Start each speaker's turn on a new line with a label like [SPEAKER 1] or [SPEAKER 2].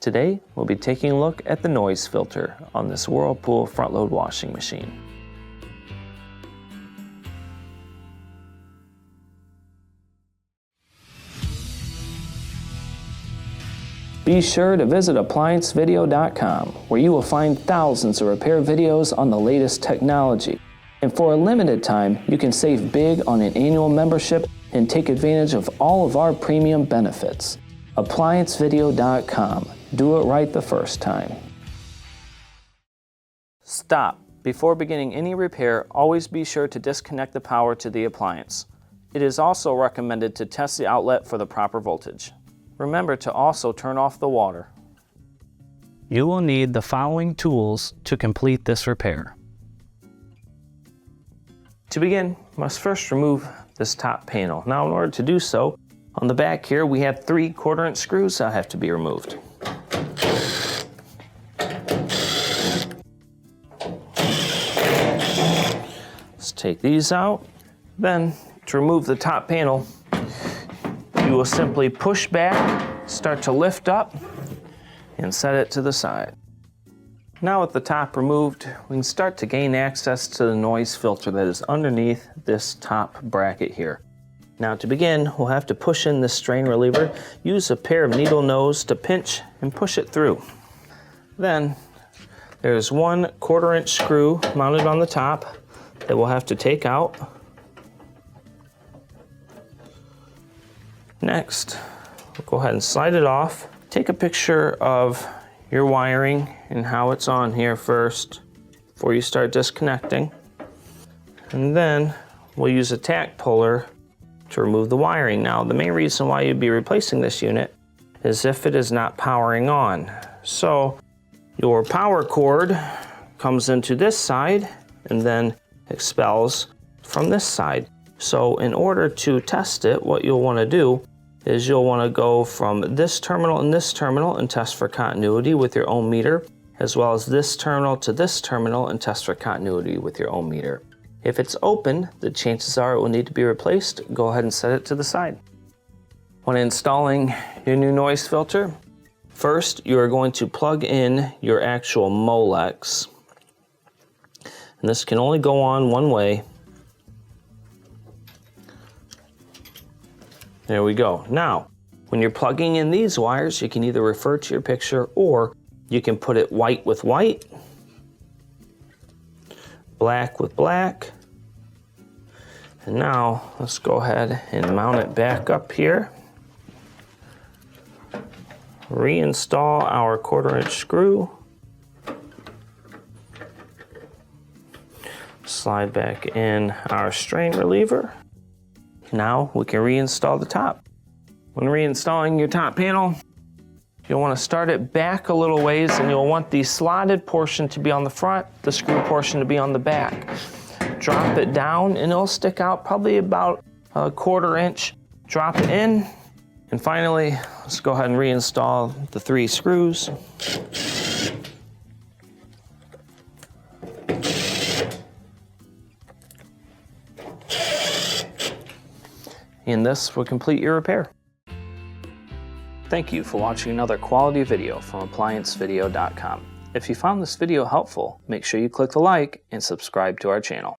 [SPEAKER 1] Today, we'll be taking a look at the noise filter on this Whirlpool front-load washing machine. Be sure to visit ApplianceVideo.com, where you will find thousands of repair videos on the latest technology. And for a limited time, you can save big on an annual membership and take advantage of all of our premium benefits. ApplianceVideo.com. Do it right the first time. Stop. Before beginning any repair, always be sure to disconnect the power to the appliance. It is also recommended to test the outlet for the proper voltage. Remember to also turn off the water. You will need the following tools to complete this repair. To begin, you must first remove this top panel. Now in order to do so, on the back here we have 3 1/4-inch screws that have to be removed. Let's take these out. Then, to remove the top panel, you will simply push back, start to lift up, and set it to the side. Now with the top removed, we can start to gain access to the noise filter that is underneath this top bracket here. Now to begin, we'll have to push in this strain reliever. Use a pair of needle nose to pinch and push it through. Then there's 1 1/4-inch screw mounted on the top that we'll have to take out. Next, we'll go ahead and slide it off. Take a picture of your wiring and how it's on here first before you start disconnecting. And then we'll use a tack puller to remove the wiring. Now, the main reason why you'd be replacing this unit is if it is not powering on. So your power cord comes into this side and then expels from this side. So in order to test it, what you'll want to do is you'll want to go from this terminal and this terminal and test for continuity with your ohm meter, as well as this terminal to this terminal and test for continuity with your ohm meter. If it's open, the chances are it will need to be replaced. Go ahead and set it to the side. When installing your new noise filter, first you are going to plug in your actual Molex. And this can only go on one way. There we go. Now, when you're plugging in these wires, you can either refer to your picture or you can put it white with white, black with black. And now let's go ahead and mount it back up here. Reinstall our 1/4-inch screw. Slide back in our strain reliever. Now we can reinstall the top. When reinstalling your top panel, you'll want to start it back a little ways, and you'll want the slotted portion to be on the front, the screw portion to be on the back. Drop it down and it'll stick out probably about a 1/4 inch. Drop it in, and finally, let's go ahead and reinstall the 3 screws. And this will complete your repair. Thank you for watching another quality video from ApplianceVideo.com. If you found this video helpful, make sure you click the like and subscribe to our channel.